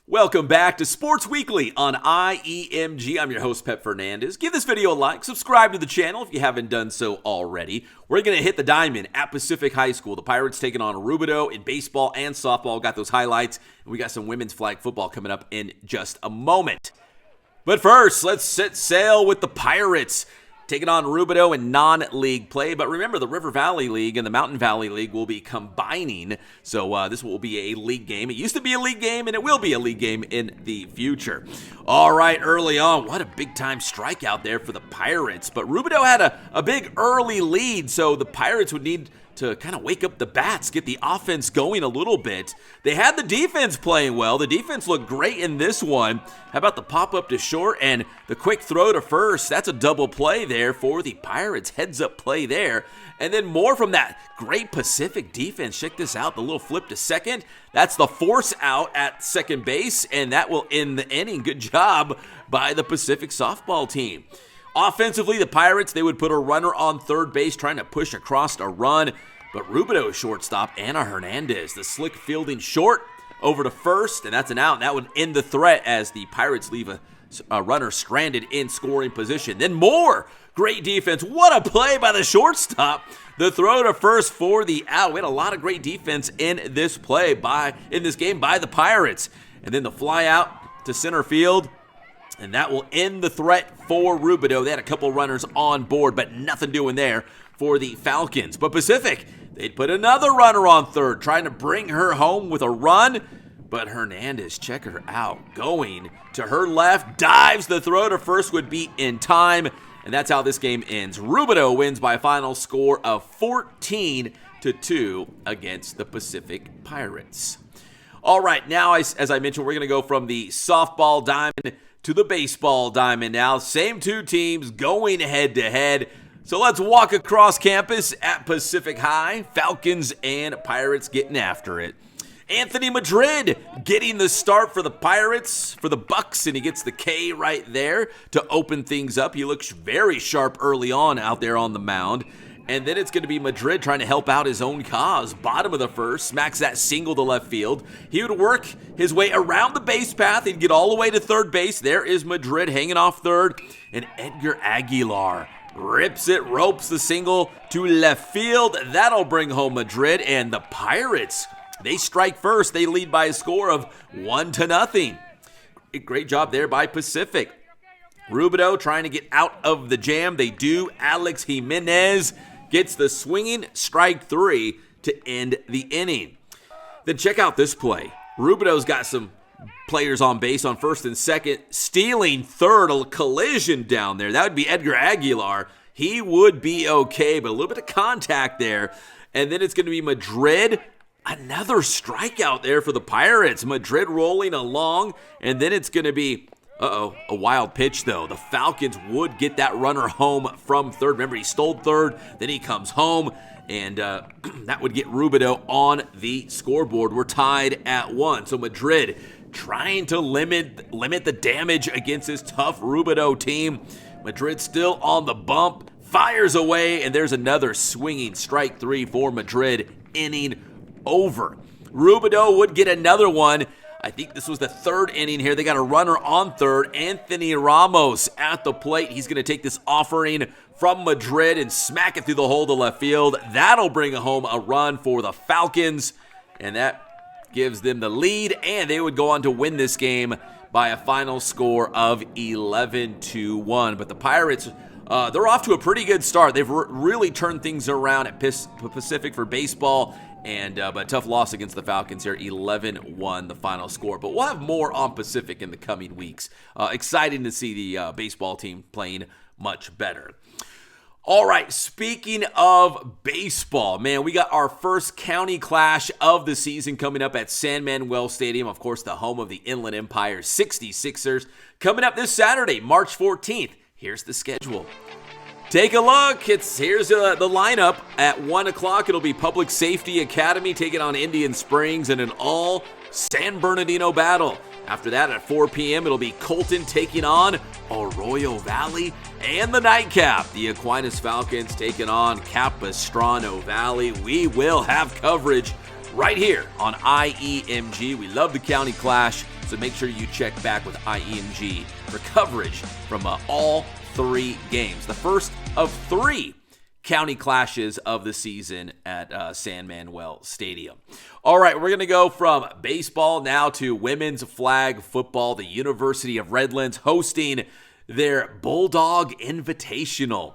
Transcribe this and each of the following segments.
Welcome back to Sports Weekly on IEMG. I'm your host, Pep Fernandez. Give this video a like, subscribe to the channel if you haven't done so already. We're going to hit the diamond at Pacific High School. The Pirates taking on Rubidoux in baseball and softball. Got those highlights, and we got some women's flag football coming up in just a moment. But first, let's set sail with the Pirates taking on Rubidoux in non-league play. But remember, the River Valley League and the Mountain Valley League will be combining. So this will be a league game. It used to be a league game, and it will be a league game in the future. All right, early on, what a big-time strikeout there for the Pirates. But Rubidoux had a big early lead, so the Pirates would need to kind of wake up the bats, get the offense going a little bit. They had the defense playing well. The defense looked great in this one. How about the pop-up to short and the quick throw to first? That's a double play there for the Pirates. Heads-up play there. And then more from that great Pacific defense. Check this out, the little flip to second. That's the force out at second base, and that will end the inning. Good job by the Pacific softball team. Offensively, the Pirates, they would put a runner on third base trying to push across a run. But Rubidoux shortstop, Anna Hernandez, the slick fielding short over to first, and that's an out. And that would end the threat as the Pirates leave a runner stranded in scoring position. Then more great defense. What a play by the shortstop. The throw to first for the out. We had a lot of great defense in this play in this game by the Pirates. And then the fly out to center field. And that will end the threat for Rubidoux. They had a couple runners on board, but nothing doing there for the Falcons. But Pacific, they'd put another runner on third, trying to bring her home with a run. But Hernandez, check her out, going to her left, dives. The throw to first would be in time. And that's how this game ends. Rubidoux wins by a final score of 14-2 against the Pacific Pirates. All right, now, as I mentioned, we're going to go from the softball diamond to the baseball diamond now. Same two teams going head-to-head. So let's walk across campus at Pacific High. Falcons and Pirates getting after it. Anthony Madrid getting the start for the Pirates, for the Bucks, and he gets the K right there to open things up. He looks very sharp early on out there on the mound. And then it's going to be Madrid trying to help out his own cause. Bottom of the first, smacks that single to left field. He would work his way around the base path. He'd get all the way to third base. There is Madrid hanging off third. And Edgar Aguilar rips it, ropes the single to left field. That'll bring home Madrid. And the Pirates, they strike first. They lead by a score of 1-0. Great job there by Pacific. Rubidoux trying to get out of the jam. They do. Alex Jimenez gets the swinging strike three to end the inning. Then check out this play. Rubidoux's got some players on base on first and second, stealing third, a collision down there. That would be Edgar Aguilar. He would be okay, but a little bit of contact there. And then it's going to be Madrid. Another strikeout there for the Pirates. Madrid rolling along, and then it's going to be a wild pitch, though. The Falcons would get that runner home from third. Remember, he stole third, then he comes home, and that would get Rubidoux on the scoreboard. We're tied at 1. So Madrid trying to limit the damage against this tough Rubidoux team. Madrid still on the bump, fires away, and there's another swinging strike three for Madrid. Inning over. Rubidoux would get another one. I think this was the third inning here. They got a runner on third. Anthony Ramos at the plate. He's going to take this offering from Madrid and smack it through the hole to left field. That'll bring home a run for the Falcons, and that gives them the lead, and they would go on to win this game by a final score of 11-1. But the Pirates, they're off to a pretty good start. They've really turned things around at Pacific for baseball. But tough loss against the Falcons here, 11-1 the final score. But we'll have more on Pacific in the coming weeks. Exciting to see the baseball team playing much better. All right, speaking of baseball, man, we got our first county clash of the season coming up at San Manuel Stadium, of course, the home of the Inland Empire 66ers, coming up this Saturday, March 14th. Here's the schedule. Take a look. Here's the lineup. At 1 o'clock, it'll be Public Safety Academy taking on Indian Springs in an all San Bernardino battle. After that, at 4 p.m., it'll be Colton taking on Arroyo Valley. And the nightcap, the Aquinas Falcons taking on Capistrano Valley. We will have coverage right here on IEMG. We love the county clash, so So make sure you check back with IEMG for coverage from all 3 games. The first of 3 county clashes of the season at San Manuel Stadium. All right, we're going to go from baseball now to women's flag football. The University of Redlands hosting their Bulldog Invitational.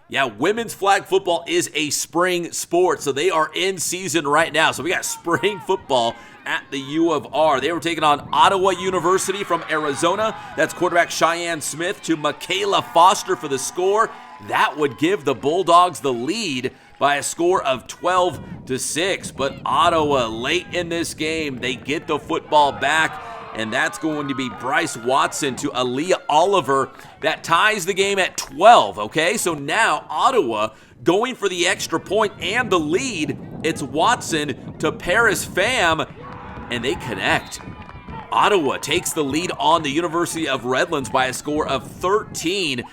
Yeah, women's flag football is a spring sport, so they are in season right now. So we got spring football at the U of R. They were taking on Ottawa University from Arizona. That's quarterback Cheyenne Smith to Michaela Foster for the score. That would give the Bulldogs the lead by a score of 12-6. But Ottawa, late in this game, they get the football back, and that's going to be Bryce Watson to Aaliyah Oliver. That ties the game at 12, okay? So now Ottawa going for the extra point and the lead. It's Watson to Paris Pham, and they connect. Ottawa takes the lead on the University of Redlands by a score of 13-12.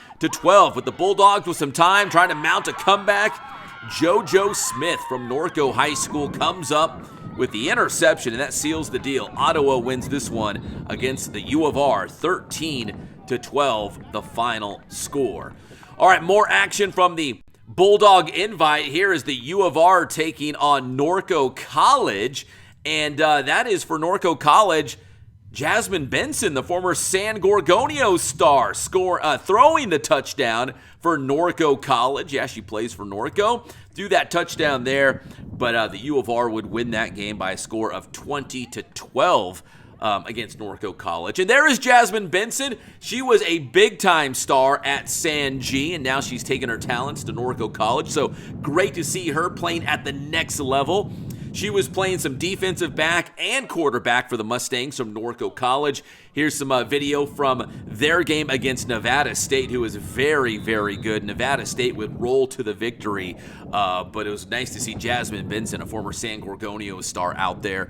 With the Bulldogs with some time trying to mount a comeback, JoJo Smith from Norco High School comes up with the interception, and that seals the deal. Ottawa wins this one against the U of R, 13-12, the final score. All right, more action from the Bulldog Invite. Here is the U of R taking on Norco College, and that is for Norco College. Jasmine Benson, the former San Gorgonio star, throwing the touchdown for Norco College. Yeah, she plays for Norco. Threw that touchdown there, but the U of R would win that game by a score of 20-12 against Norco College. And there is Jasmine Benson. She was a big-time star at San G, and now she's taken her talents to Norco College. So great to see her playing at the next level. She was playing some defensive back and quarterback for the Mustangs from Norco College. Here's some video from their game against Nevada State, who is very, very good. Nevada State would roll to the victory, but it was nice to see Jasmine Benson, a former San Gorgonio star, out there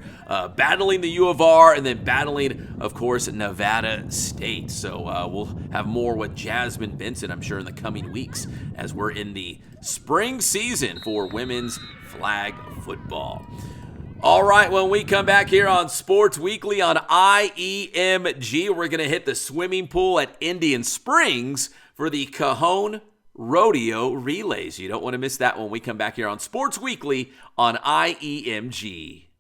battling the U of R and then battling, of course, Nevada State. So we'll have more with Jasmine Benson, I'm sure, in the coming weeks as we're in the spring season for women's flag football. All right, when we come back here on Sports Weekly on IEMG, we're going to hit the swimming pool at Indian Springs for the Cajon Rodeo Relays. You don't want to miss that when we come back here on Sports Weekly on IEMG.